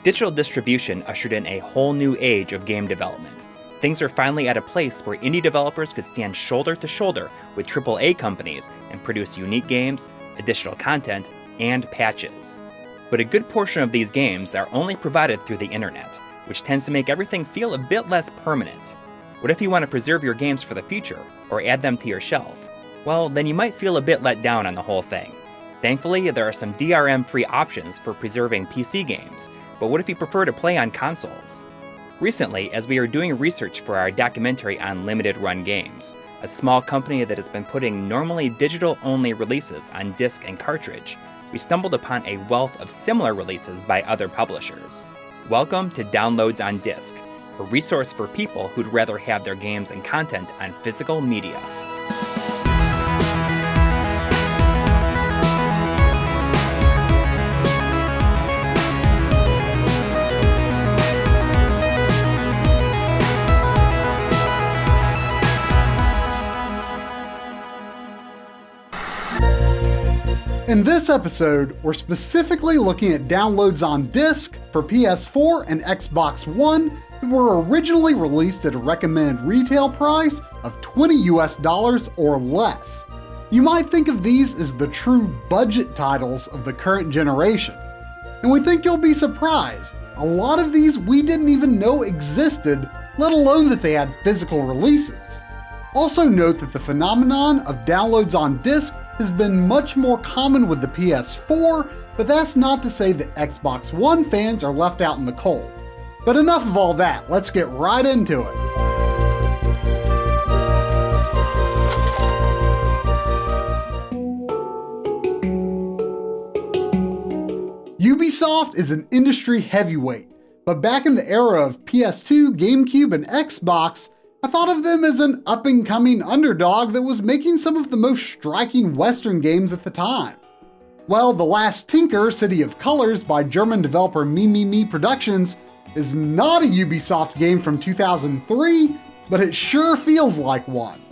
Digital distribution ushered in a whole new age of game development. Things are finally at a place where indie developers could stand shoulder to shoulder with AAA companies and produce unique games, additional content, and patches. But a good portion of these games are only provided through the internet, which tends to make everything feel a bit less permanent. What if you want to preserve your games for the future, or add them to your shelf? Well, then you might feel a bit let down on the whole thing. Thankfully, there are some DRM-free options for preserving PC games, but what if you prefer to play on consoles? Recently, as we were doing research for our documentary on limited run games, a small company that has been putting normally digital-only releases on disc and cartridge, we stumbled upon a wealth of similar releases by other publishers. Welcome to Downloads on Disc, a resource for people who'd rather have their games and content on physical media. In this episode, we're specifically looking at downloads on disc for PS4 and Xbox One that were originally released at a recommended retail price of $20 US or less. You might think of these as the true budget titles of the current generation. And we think you'll be surprised. A lot of these we didn't even know existed, let alone that they had physical releases. Also note that the phenomenon of downloads on disc has been much more common with the PS4, but that's not to say that Xbox One fans are left out in the cold. But enough of all that, let's get right into it. Ubisoft is an industry heavyweight, but back in the era of PS2, GameCube, and Xbox, I thought of them as an up-and-coming underdog that was making some of the most striking Western games at the time. Well, The Last Tinker, City of Colors by German developer Mimimi Productions is not a Ubisoft game from 2003, but it sure feels like one.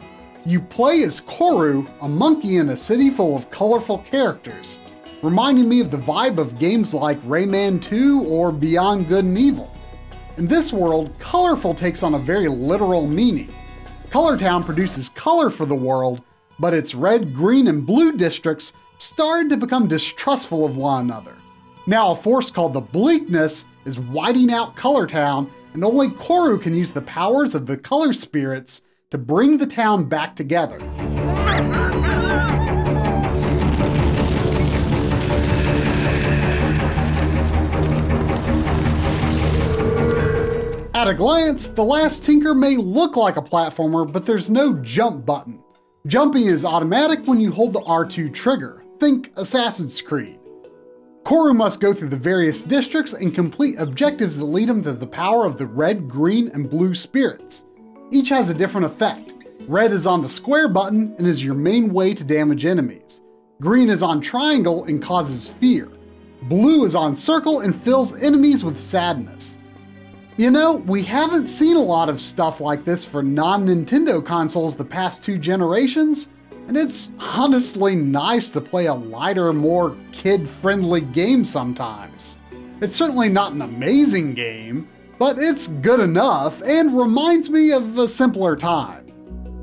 You play as Koru, a monkey in a city full of colorful characters, reminding me of the vibe of games like Rayman 2 or Beyond Good and Evil. In this world, colorful takes on a very literal meaning. Colortown produces color for the world, but its red, green, and blue districts started to become distrustful of one another. Now a force called the Bleakness is whiting out Colortown, and only Koru can use the powers of the color spirits to bring the town back together. At a glance, The Last Tinker may look like a platformer, but there's no jump button. Jumping is automatic when you hold the R2 trigger. Think Assassin's Creed. Koru must go through the various districts and complete objectives that lead him to the power of the red, green, and blue spirits. Each has a different effect. Red is on the square button and is your main way to damage enemies. Green is on triangle and causes fear. Blue is on circle and fills enemies with sadness. You know, we haven't seen a lot of stuff like this for non-Nintendo consoles the past 2 generations, and it's honestly nice to play a lighter, more kid-friendly game sometimes. It's certainly not an amazing game, but it's good enough and reminds me of a simpler time.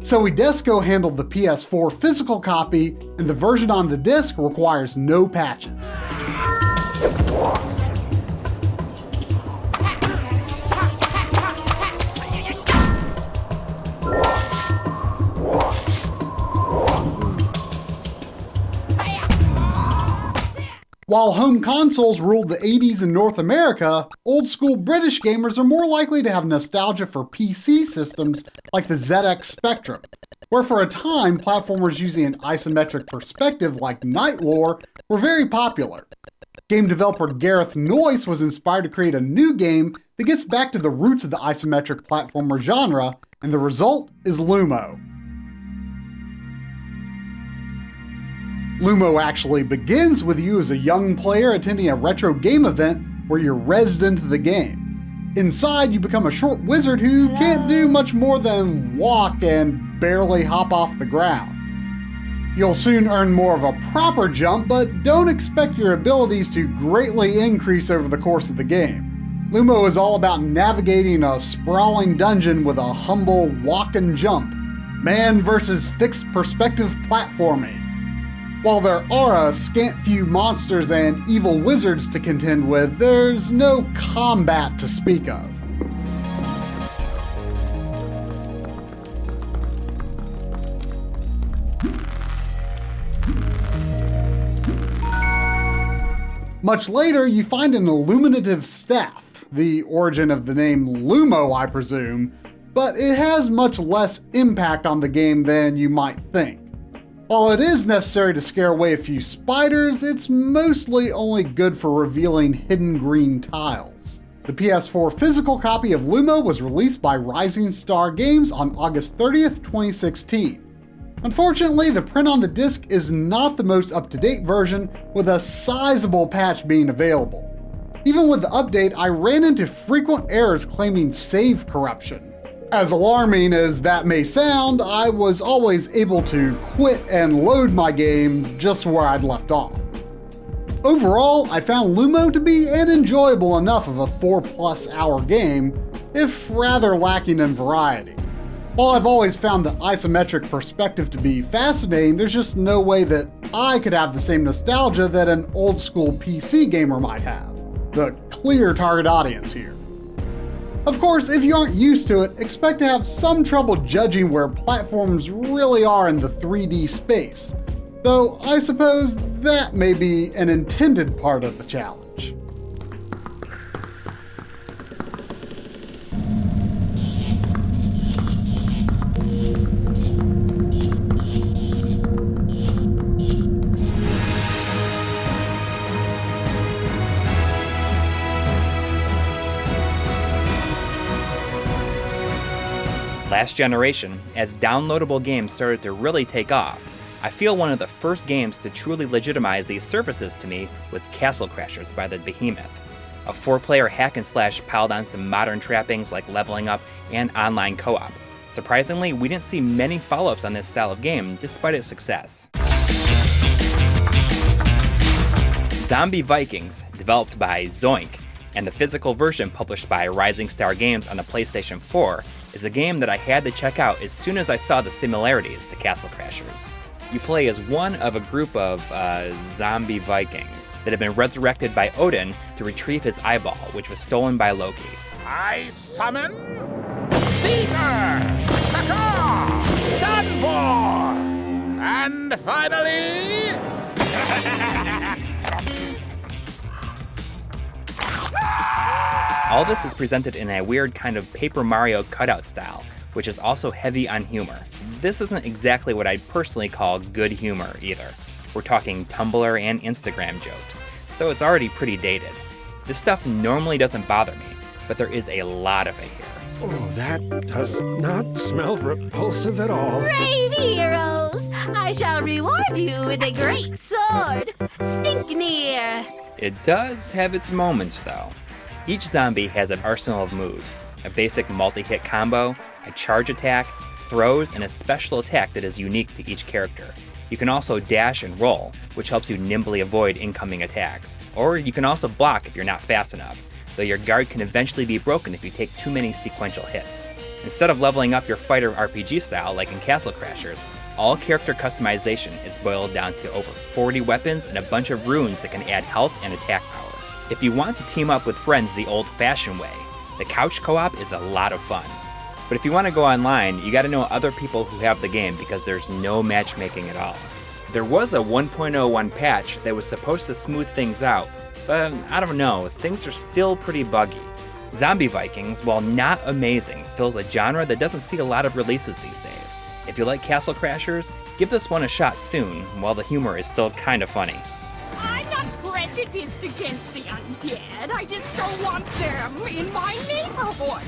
So Edesco handled the PS4 physical copy, and the version on the disc requires no patches. While home consoles ruled the 80s in North America, old-school British gamers are more likely to have nostalgia for PC systems like the ZX Spectrum, where for a time platformers using an isometric perspective like Knight Lore were very popular. Game developer Gareth Noyce was inspired to create a new game that gets back to the roots of the isometric platformer genre, and the result is Lumo. Lumo actually begins with you as a young player attending a retro game event where you're rezzed into the game. Inside, you become a short wizard who can't do much more than walk and barely hop off the ground. You'll soon earn more of a proper jump, but don't expect your abilities to greatly increase over the course of the game. Lumo is all about navigating a sprawling dungeon with a humble walk and jump, man versus fixed perspective platforming. While there are a scant few monsters and evil wizards to contend with, there's no combat to speak of. Much later, you find an illuminative staff, the origin of the name Lumo, I presume, but it has much less impact on the game than you might think. While it is necessary to scare away a few spiders, it's mostly only good for revealing hidden green tiles. The PS4 physical copy of Lumo was released by Rising Star Games on August 30th, 2016. Unfortunately, the print on the disc is not the most up-to-date version, with a sizable patch being available. Even with the update, I ran into frequent errors claiming save corruption. As alarming as that may sound, I was always able to quit and load my game just where I'd left off. Overall, I found Lumo to be an enjoyable enough of a 4+ hour game, if rather lacking in variety. While I've always found the isometric perspective to be fascinating, there's just no way that I could have the same nostalgia that an old school PC gamer might have. The clear target audience here. Of course, if you aren't used to it, expect to have some trouble judging where platforms really are in the 3D space, though I suppose that may be an intended part of the challenge. Last generation, as downloadable games started to really take off, I feel one of the first games to truly legitimize these services to me was Castle Crashers by the Behemoth. A 4-player hack and slash piled on some modern trappings like leveling up and online co-op. Surprisingly, we didn't see many follow-ups on this style of game despite its success. Zombie Vikings, developed by Zoink, and the physical version published by Rising Star Games on the PlayStation 4, is a game that I had to check out as soon as I saw the similarities to Castle Crashers. You play as one of a group of zombie Vikings that have been resurrected by Odin to retrieve his eyeball, which was stolen by Loki. I summon Seeker, Kaka, Dunbor, and finally... All this is presented in a weird kind of Paper Mario cutout style, which is also heavy on humor. This isn't exactly what I'd personally call good humor either. We're talking Tumblr and Instagram jokes, so it's already pretty dated. This stuff normally doesn't bother me, but there is a lot of it here. Oh, that does not smell repulsive at all. Brave heroes! I shall reward you with a great sword, Stinknir! It does have its moments though. Each zombie has an arsenal of moves, a basic multi-hit combo, a charge attack, throws, and a special attack that is unique to each character. You can also dash and roll, which helps you nimbly avoid incoming attacks. Or you can also block if you're not fast enough, though your guard can eventually be broken if you take too many sequential hits. Instead of leveling up your fighter RPG style like in Castle Crashers, all character customization is boiled down to over 40 weapons and a bunch of runes that can add health and attack power. If you want to team up with friends the old-fashioned way, the couch co-op is a lot of fun. But if you want to go online, you gotta know other people who have the game because there's no matchmaking at all. There was a 1.01 patch that was supposed to smooth things out, but I don't know, things are still pretty buggy. Zombie Vikings, while not amazing, fills a genre that doesn't see a lot of releases these days. If you like Castle Crashers, give this one a shot soon, while the humor is still kinda funny. I'm not prejudiced against the undead. I just don't want them in my neighborhood.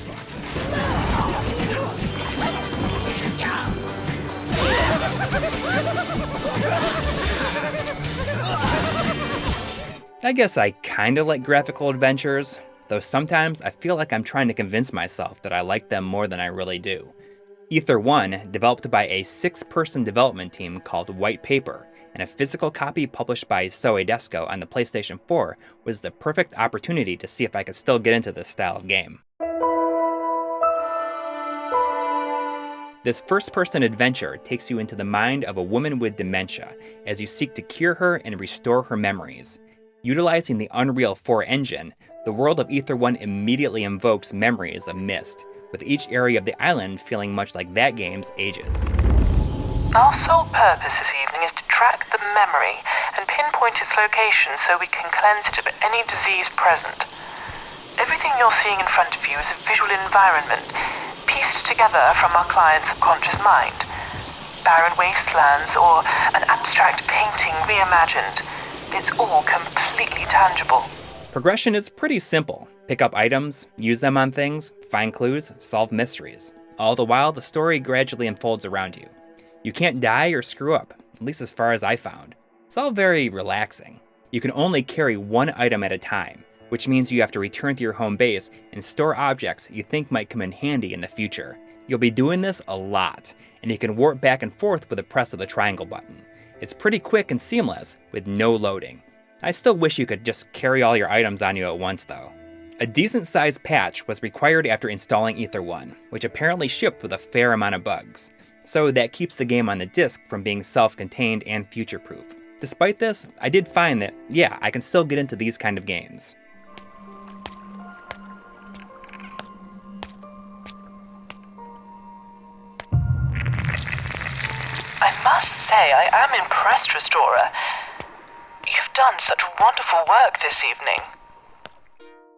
I guess I kinda like graphical adventures, though sometimes I feel like I'm trying to convince myself that I like them more than I really do. Ether 1, developed by a 6-person development team called White Paper, and a physical copy published by Soei Desko on the PlayStation 4, was the perfect opportunity to see if I could still get into this style of game. This first-person adventure takes you into the mind of a woman with dementia as you seek to cure her and restore her memories. Utilizing the Unreal 4 engine, the world of Ether 1 immediately invokes memories of Myst, with each area of the island feeling much like that game's Ages. Our sole purpose this evening is to track the memory and pinpoint its location so we can cleanse it of any disease present. Everything you're seeing in front of you is a visual environment pieced together from our client's subconscious mind. Barren wastelands or an abstract painting reimagined. It's all completely tangible. Progression is pretty simple. Pick up items, use them on things, find clues, solve mysteries. All the while, the story gradually unfolds around you. You can't die or screw up, at least as far as I found. It's all very relaxing. You can only carry one item at a time, which means you have to return to your home base and store objects you think might come in handy in the future. You'll be doing this a lot, and you can warp back and forth with the press of the triangle button. It's pretty quick and seamless, with no loading. I still wish you could just carry all your items on you at once though. A decent-sized patch was required after installing Ether 1, which apparently shipped with a fair amount of bugs. So that keeps the game on the disc from being self-contained and future-proof. Despite this, I did find that, yeah, I can still get into these kind of games. I must say, I am impressed, Restorer. You've done such wonderful work this evening.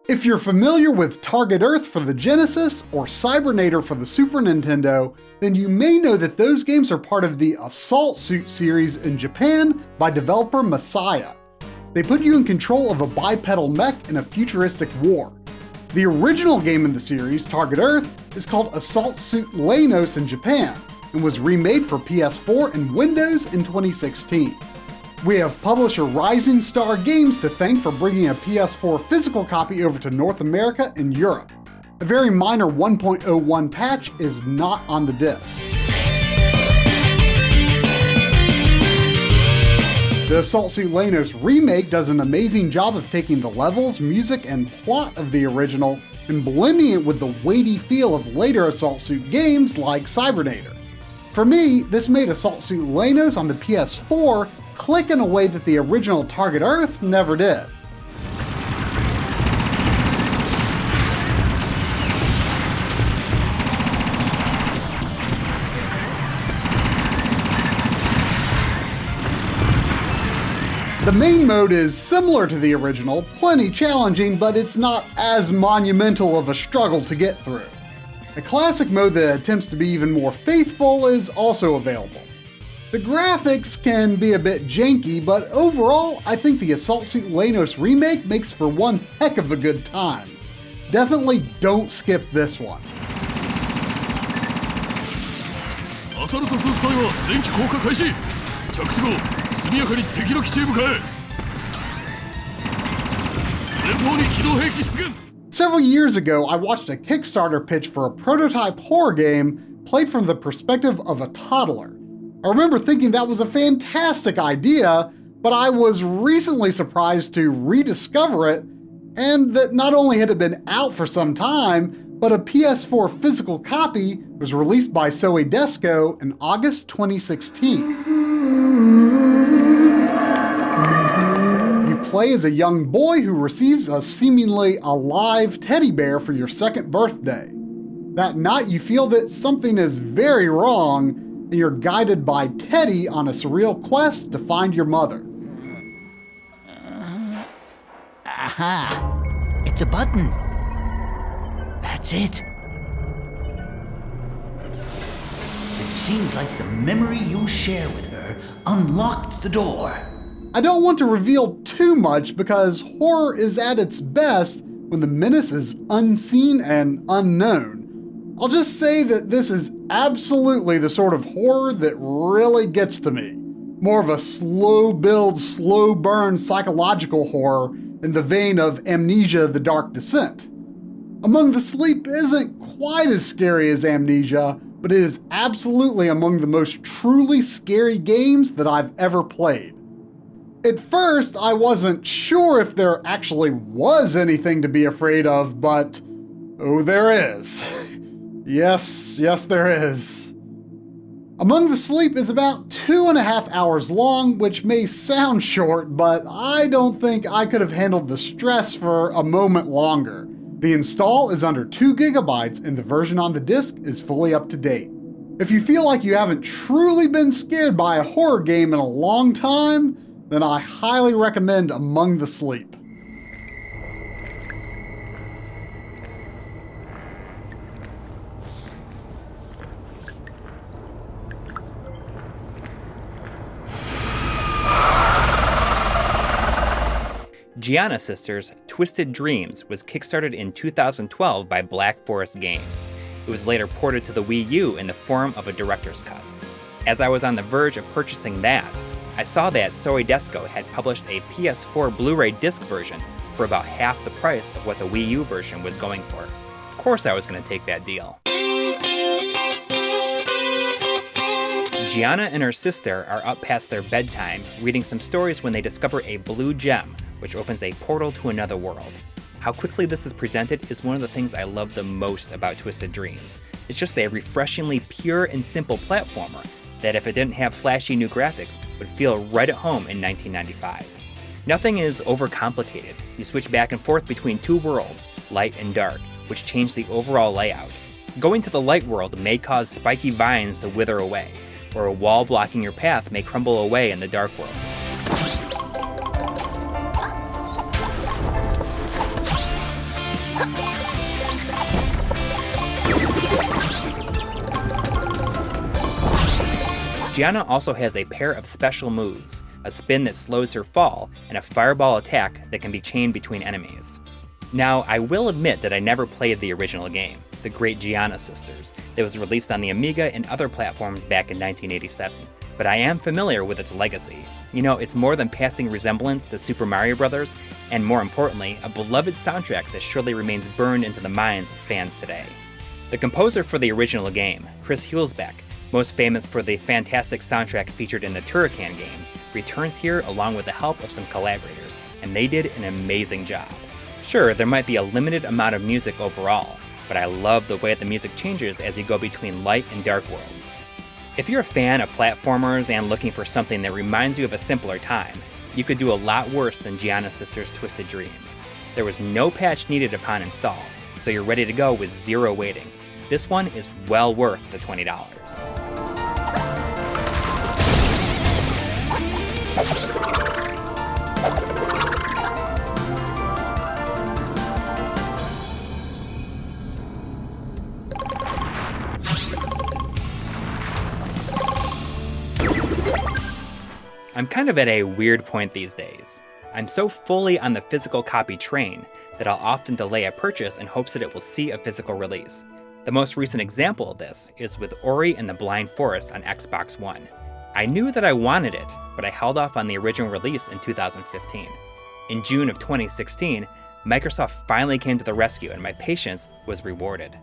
If you're familiar with Target Earth for the Genesis or Cybernator for the Super Nintendo, then you may know that those games are part of the Assault Suit series in Japan by developer Masaya. They put you in control of a bipedal mech in a futuristic war. The original game in the series, Target Earth, is called Assault Suit Leinos in Japan, and was remade for PS4 and Windows in 2016. We have publisher Rising Star Games to thank for bringing a PS4 physical copy over to North America and Europe. A very minor 1.01 patch is not on the disc. The Assault Suit Leinos remake does an amazing job of taking the levels, music, and plot of the original and blending it with the weighty feel of later Assault Suit games like Cybernator. For me, this made Assault Suit Leinos on the PS4 click in a way that the original Target Earth never did. The main mode is similar to the original, plenty challenging, but it's not as monumental of a struggle to get through. A classic mode that attempts to be even more faithful is also available. The graphics can be a bit janky, but overall, I think the Assault Suit Leinos remake makes for one heck of a good time. Definitely don't skip this one. アサルトスーツ隊は前期降下開始。着手後速やかに敵の基地へ向かえ。前方に機動兵器出現。 Several years ago, I watched a Kickstarter pitch for a prototype horror game played from the perspective of a toddler. I remember thinking that was a fantastic idea, but I was recently surprised to rediscover it, and that not only had it been out for some time, but a PS4 physical copy was released by Soei Desko in August 2016. You play as a young boy who receives a seemingly alive teddy bear for your second birthday. That night you feel that something is very wrong, and you're guided by Teddy on a surreal quest to find your mother. Aha! It's a button. That's it. It seems like the memory you share with her unlocked the door. I don't want to reveal too much because horror is at its best when the menace is unseen and unknown. I'll just say that this is absolutely the sort of horror that really gets to me. More of a slow build, slow burn psychological horror in the vein of Amnesia: The Dark Descent. Among the Sleep isn't quite as scary as Amnesia, but it is absolutely among the most truly scary games that I've ever played. At first, I wasn't sure if there actually was anything to be afraid of, but oh, there is. Yes, there is. Among the Sleep is about 2.5 hours long, which may sound short, but I don't think I could have handled the stress for a moment longer. The install is under 2 gigabytes and the version on the disc is fully up to date. If you feel like you haven't truly been scared by a horror game in a long time, then I highly recommend Among the Sleep. Giana Sisters' Twisted Dreams was kickstarted in 2012 by Black Forest Games. It was later ported to the Wii U in the form of a director's cut. As I was on the verge of purchasing that, I saw that Soy Desco had published a PS4 Blu-ray disc version for about half the price of what the Wii U version was going for. Of course I was going to take that deal. Giana and her sister are up past their bedtime, reading some stories when they discover a blue gem, which opens a portal to another world. How quickly this is presented is one of the things I love the most about Twisted Dreams. It's just a refreshingly pure and simple platformer that, if it didn't have flashy new graphics, would feel right at home in 1995. Nothing is overcomplicated. You switch back and forth between 2 worlds, light and dark, which change the overall layout. Going to the light world may cause spiky vines to wither away, or a wall blocking your path may crumble away in the dark world. Giana also has a pair of special moves, a spin that slows her fall, and a fireball attack that can be chained between enemies. Now, I will admit that I never played the original game, The Great Giana Sisters, that was released on the Amiga and other platforms back in 1987, but I am familiar with its legacy. You know, it's more than passing resemblance to Super Mario Bros., and more importantly, a beloved soundtrack that surely remains burned into the minds of fans today. The composer for the original game, Chris Hulsbeck, most famous for the fantastic soundtrack featured in the Turrican games, returns here along with the help of some collaborators, and they did an amazing job. Sure, there might be a limited amount of music overall, but I love the way the music changes as you go between light and dark worlds. If you're a fan of platformers and looking for something that reminds you of a simpler time, you could do a lot worse than Giana Sisters' Twisted Dreams. There was no patch needed upon install, so you're ready to go with 0 waiting. This one is well worth the $20. I'm kind of at a weird point these days. I'm so fully on the physical copy train that I'll often delay a purchase in hopes that it will see a physical release. The most recent example of this is with Ori and the Blind Forest on Xbox One. I knew that I wanted it, but I held off on the original release in 2015. In June of 2016, Microsoft finally came to the rescue and my patience was rewarded.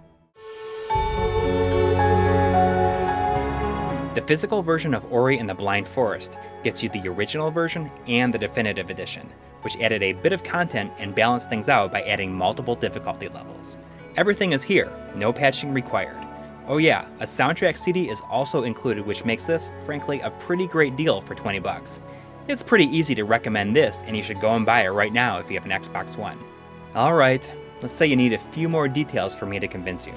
The physical version of Ori and the Blind Forest gets you the original version and the definitive edition, which added a bit of content and balanced things out by adding multiple difficulty levels. Everything is here, no patching required. Oh yeah, a soundtrack CD is also included, which makes this, frankly, a pretty great deal for $20. It's pretty easy to recommend this, and you should go and buy it right now if you have an Xbox One. Alright, let's say you need a few more details for me to convince you.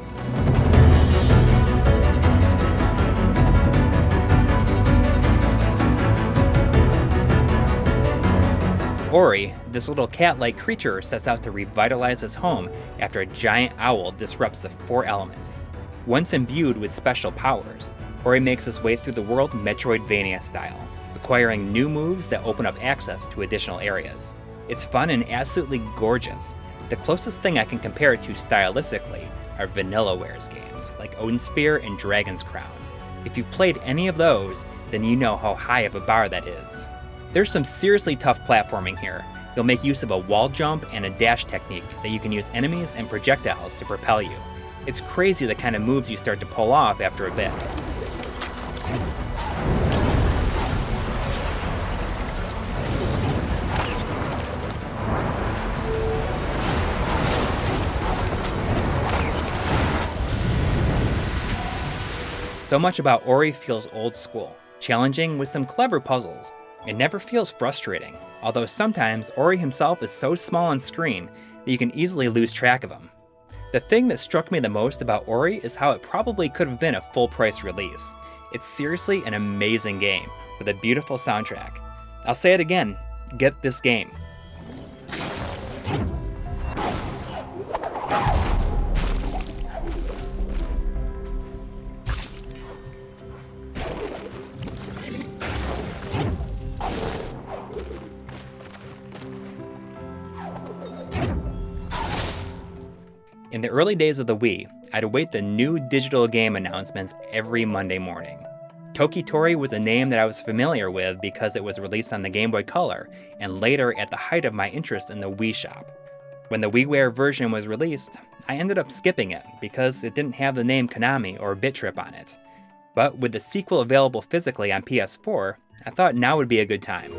Ori, this little cat-like creature, sets out to revitalize his home after a giant owl disrupts the 4 elements. Once imbued with special powers, Ori makes his way through the world Metroidvania style, acquiring new moves that open up access to additional areas. It's fun and absolutely gorgeous. The closest thing I can compare it to stylistically are Vanillaware's games, like Odin Sphere and Dragon's Crown. If you've played any of those, then you know how high of a bar that is. There's some seriously tough platforming here. You'll make use of a wall jump and a dash technique that you can use enemies and projectiles to propel you. It's crazy the kind of moves you start to pull off after a bit. So much about Ori feels old school, challenging with some clever puzzles. It never feels frustrating, although sometimes Ori himself is so small on screen that you can easily lose track of him. The thing that struck me the most about Ori is how it probably could have been a full-price release. It's seriously an amazing game, with a beautiful soundtrack. I'll say it again, get this game. In the early days of the Wii, I'd await the new digital game announcements every Monday morning. Tokitori was a name that I was familiar with because it was released on the Game Boy Color, and later at the height of my interest in the Wii Shop. When the WiiWare version was released, I ended up skipping it because it didn't have the name Konami or BitTrip on it. But with the sequel available physically on PS4, I thought now would be a good time.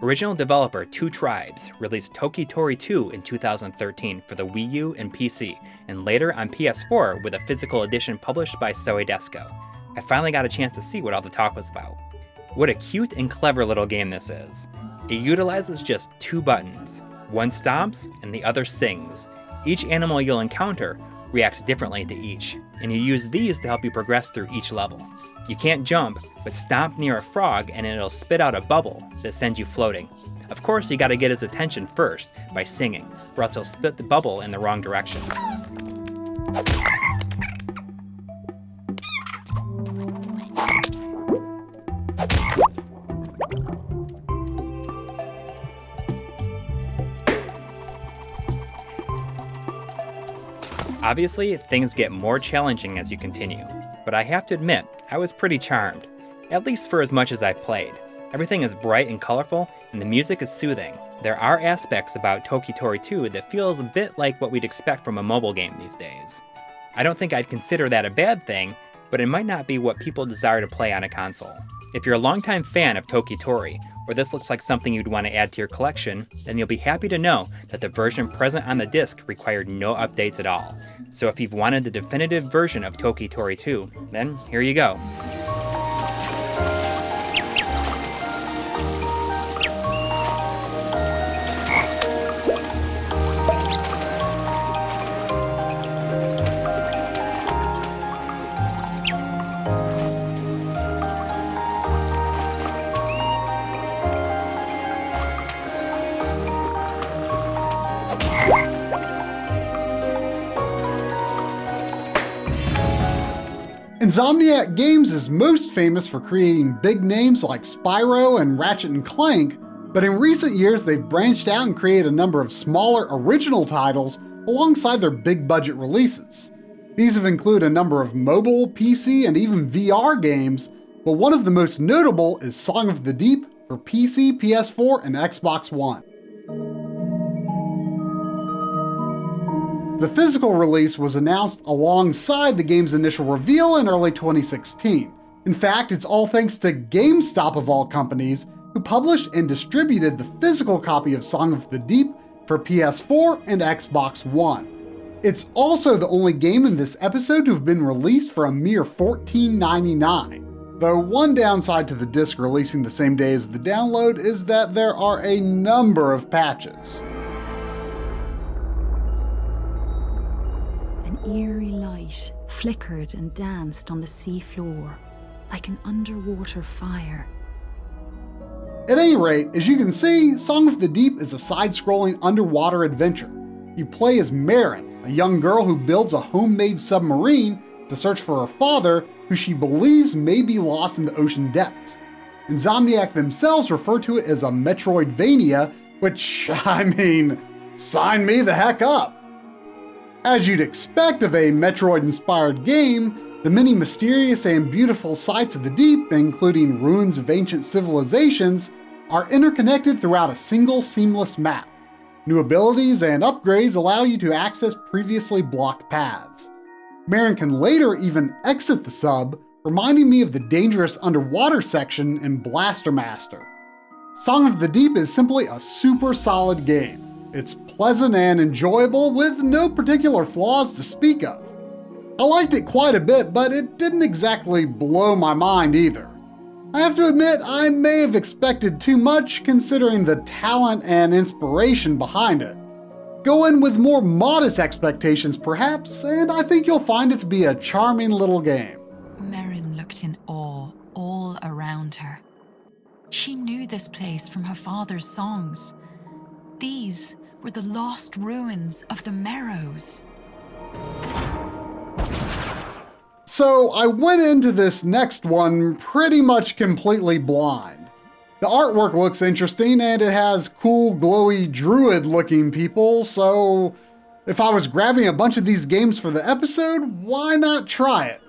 Original developer Two Tribes released Tokitori 2 in 2013 for the Wii U and PC, and later on PS4 with a physical edition published by Soei Desko. I finally got a chance to see what all the talk was about. What a cute and clever little game this is. It utilizes just 2 buttons. One stomps and the other sings. Each animal you'll encounter reacts differently to each, and you use these to help you progress through each level. You can't jump, but stomp near a frog and it'll spit out a bubble that sends you floating. Of course, you gotta get his attention first by singing, or else he'll spit the bubble in the wrong direction. Obviously, things get more challenging as you continue, but I have to admit, I was pretty charmed, at least for as much as I've played. Everything is bright and colorful, and the music is soothing. There are aspects about Tokitori 2 that feels a bit like what we'd expect from a mobile game these days. I don't think I'd consider that a bad thing, but it might not be what people desire to play on a console. If you're a longtime fan of Tokitori, or this looks like something you'd want to add to your collection, then you'll be happy to know that the version present on the disc required no updates at all. So if you've wanted the definitive version of Tokitori 2, then here you go. Insomniac Games is most famous for creating big names like Spyro and Ratchet & Clank, but in recent years they've branched out and created a number of smaller original titles alongside their big budget releases. These have included a number of mobile, PC, and even VR games, but one of the most notable is Song of the Deep for PC, PS4, and Xbox One. The physical release was announced alongside the game's initial reveal in early 2016. In fact, it's all thanks to GameStop of all companies, who published and distributed the physical copy of Song of the Deep for PS4 and Xbox One. It's also the only game in this episode to have been released for a mere $14.99. Though one downside to the disc releasing the same day as the download is that there are a number of patches. An eerie light flickered and danced on the sea floor, like an underwater fire. At any rate, as you can see, Song of the Deep is a side-scrolling underwater adventure. You play as Marin, a young girl who builds a homemade submarine to search for her father, who she believes may be lost in the ocean depths. Insomniac themselves refer to it as a Metroidvania, which, I mean, sign me the heck up! As you'd expect of a Metroid-inspired game, the many mysterious and beautiful sights of the deep, including ruins of ancient civilizations, are interconnected throughout a single seamless map. New abilities and upgrades allow you to access previously blocked paths. Marin can later even exit the sub, reminding me of the dangerous underwater section in Blaster Master. Song of the Deep is simply a super solid game. It's pleasant and enjoyable with no particular flaws to speak of. I liked it quite a bit, but it didn't exactly blow my mind either. I have to admit, I may have expected too much considering the talent and inspiration behind it. Go in with more modest expectations perhaps, and I think you'll find it to be a charming little game. Merrin looked in awe all around her. She knew this place from her father's songs. These were the lost ruins of the Merrows. So I went into this next one pretty much completely blind. The artwork looks interesting and it has cool glowy druid looking people, so if I was grabbing a bunch of these games for the episode, why not try it?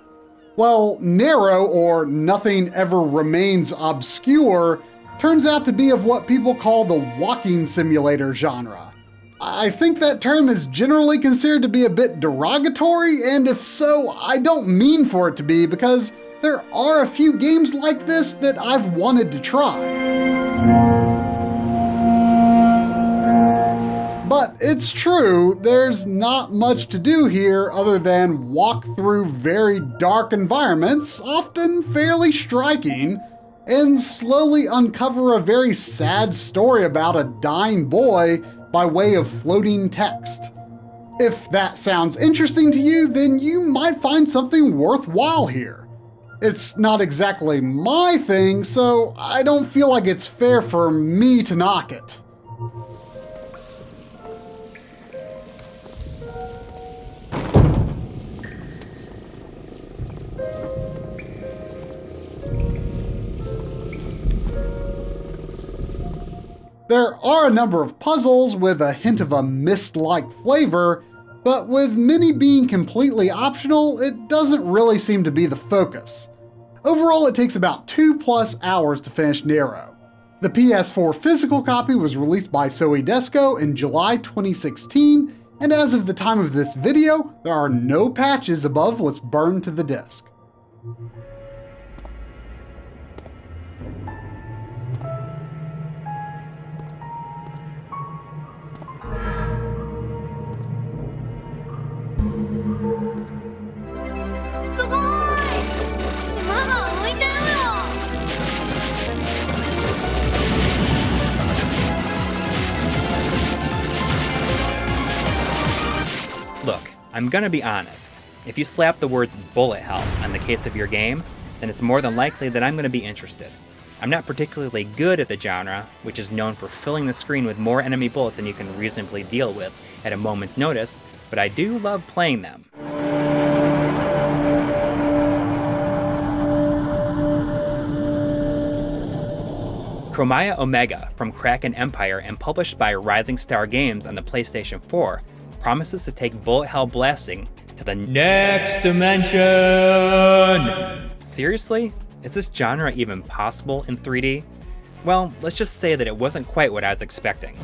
Well, Narrow, or Nothing Ever Remains Obscure, turns out to be of what people call the walking simulator genre. I think that term is generally considered to be a bit derogatory, and if so, I don't mean for it to be, because there are a few games like this that I've wanted to try. But it's true, there's not much to do here other than walk through very dark environments, often fairly striking, and slowly uncover a very sad story about a dying boy by way of floating text. If that sounds interesting to you, then you might find something worthwhile here. It's not exactly my thing, so I don't feel like it's fair for me to knock it. There are a number of puzzles with a hint of a Myst-like flavor, but with many being completely optional, it doesn't really seem to be the focus. Overall, it takes about 2+ hours to finish Narrow. The PS4 physical copy was released by Soy Desco in July 2016, and as of the time of this video, there are no patches above what's burned to the disc. Look, I'm gonna be honest. If you slap the words bullet hell on the case of your game, then it's more than likely that I'm gonna be interested. I'm not particularly good at the genre, which is known for filling the screen with more enemy bullets than you can reasonably deal with at a moment's notice, but I do love playing them. Chromia Omega from Kraken Empire and published by Rising Star Games on the PlayStation 4 promises to take bullet hell blasting to the next dimension! Seriously? Is this genre even possible in 3D? Well, let's just say that it wasn't quite what I was expecting.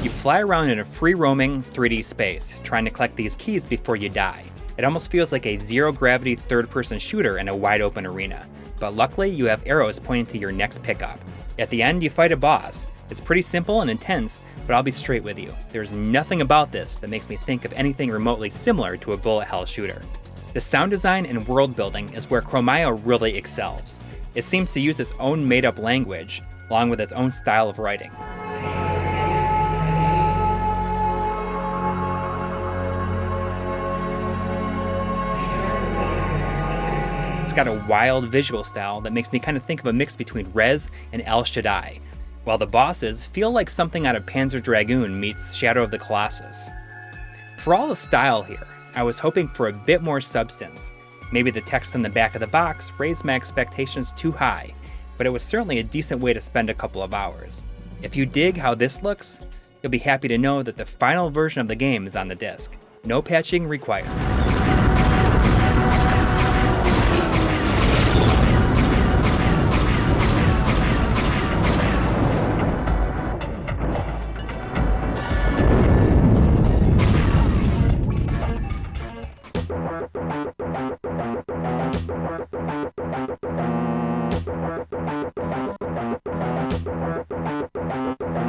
You fly around in a free-roaming 3D space, trying to collect these keys before you die. It almost feels like a zero-gravity third-person shooter in a wide-open arena. But luckily, you have arrows pointing to your next pickup. At the end, you fight a boss. It's pretty simple and intense, but I'll be straight with you. There's nothing about this that makes me think of anything remotely similar to a bullet hell shooter. The sound design and world building is where Chromia really excels. It seems to use its own made-up language, along with its own style of writing. It's got a wild visual style that makes me kind of think of a mix between Rez and El Shaddai, while the bosses feel like something out of Panzer Dragoon meets Shadow of the Colossus. For all the style here, I was hoping for a bit more substance. Maybe the text on the back of the box raised my expectations too high, but it was certainly a decent way to spend a couple of hours. If you dig how this looks, you'll be happy to know that the final version of the game is on the disc. No patching required.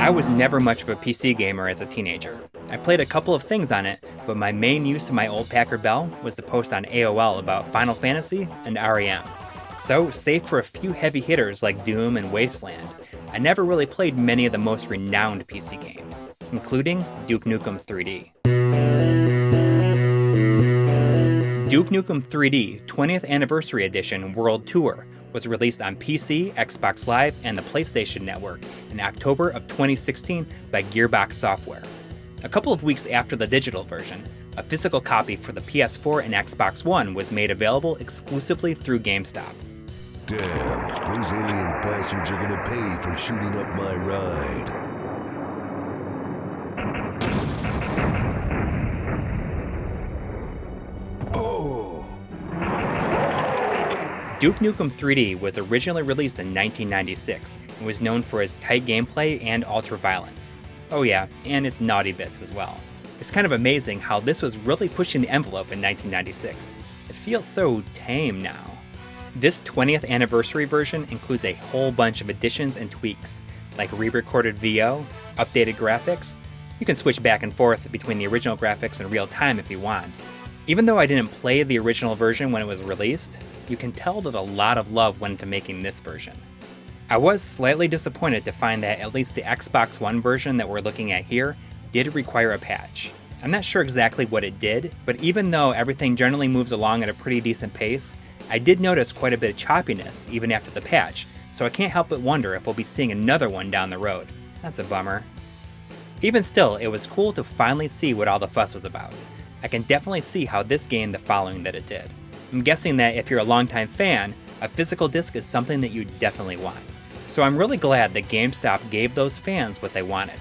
I was never much of a PC gamer as a teenager. I played a couple of things on it, but my main use of my old Packard Bell was to post on AOL about Final Fantasy and REM. So, save for a few heavy hitters like Doom and Wasteland, I never really played many of the most renowned PC games, including Duke Nukem 3D. Duke Nukem 3D 20th Anniversary Edition World Tour was released on PC, Xbox Live, and the PlayStation Network in October of 2016 by Gearbox Software. A couple of weeks after the digital version, a physical copy for the PS4 and Xbox One was made available exclusively through GameStop. Damn, those alien bastards are gonna pay for shooting up my ride. Duke Nukem 3D was originally released in 1996 and was known for its tight gameplay and ultra-violence. Oh yeah, and its naughty bits as well. It's kind of amazing how this was really pushing the envelope in 1996. It feels so tame now. This 20th anniversary version includes a whole bunch of additions and tweaks, like re-recorded VO, updated graphics. You can switch back and forth between the original graphics in real time if you want. Even though I didn't play the original version when it was released, you can tell that a lot of love went into making this version. I was slightly disappointed to find that at least the Xbox One version that we're looking at here did require a patch. I'm not sure exactly what it did, but even though everything generally moves along at a pretty decent pace, I did notice quite a bit of choppiness even after the patch, so I can't help but wonder if we'll be seeing another one down the road. That's a bummer. Even still, it was cool to finally see what all the fuss was about. I can definitely see how this gained the following that it did. I'm guessing that if you're a longtime fan, a physical disc is something that you definitely want. So I'm really glad that GameStop gave those fans what they wanted.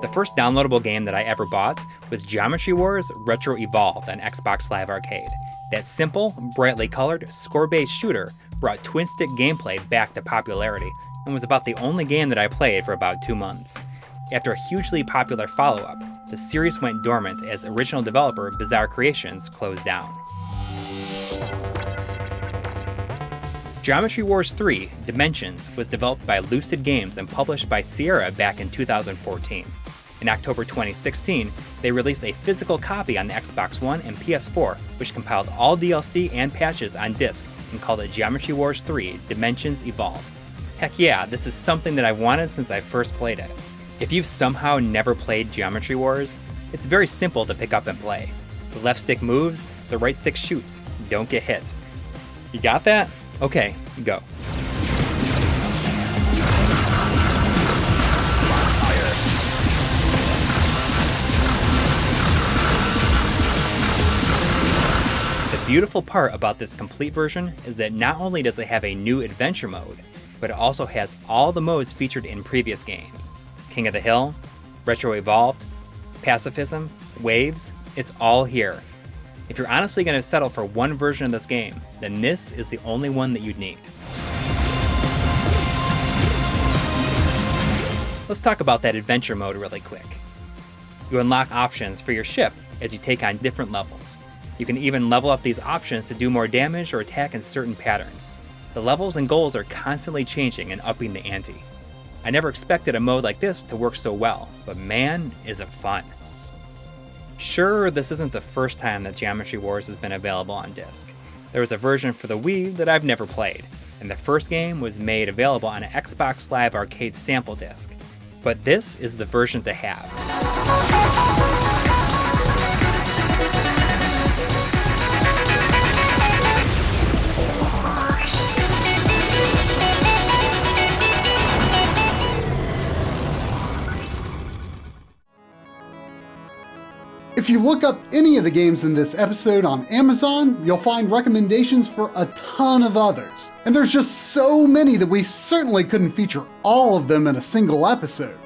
The first downloadable game that I ever bought was Geometry Wars Retro Evolved on Xbox Live Arcade. That simple, brightly colored, score-based shooter brought twin-stick gameplay back to popularity and was about the only game that I played for about 2 months. After a hugely popular follow-up, the series went dormant as original developer Bizarre Creations closed down. Geometry Wars 3 Dimensions was developed by Lucid Games and published by Sierra back in 2014. In October 2016, they released a physical copy on the Xbox One and PS4, which compiled all DLC and patches on disc and called it Geometry Wars 3 Dimensions Evolved. Heck yeah, this is something that I've wanted since I first played it. If you've somehow never played Geometry Wars, it's very simple to pick up and play. The left stick moves, the right stick shoots. Don't get hit. You got that? Okay, go. The beautiful part about this complete version is that not only does it have a new adventure mode, but it also has all the modes featured in previous games. King of the Hill, Retro Evolved, Pacifism, Waves, it's all here. If you're honestly going to settle for one version of this game, then this is the only one that you'd need. Let's talk about that adventure mode really quick. You unlock options for your ship as you take on different levels. You can even level up these options to do more damage or attack in certain patterns. The levels and goals are constantly changing and upping the ante. I never expected a mode like this to work so well, but man, is it fun. Sure, this isn't the first time that Geometry Wars has been available on disc. There was a version for the Wii that I've never played, and the first game was made available on an Xbox Live Arcade sample disc. But this is the version to have. If you look up any of the games in this episode on Amazon, you'll find recommendations for a ton of others. And there's just so many that we certainly couldn't feature all of them in a single episode.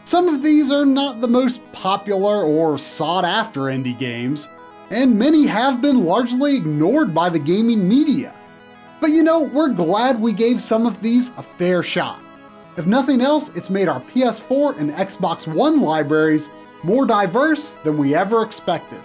Some of these are not the most popular or sought after indie games, and many have been largely ignored by the gaming media. But you know, we're glad we gave some of these a fair shot. If nothing else, it's made our PS4 and Xbox One libraries more diverse than we ever expected.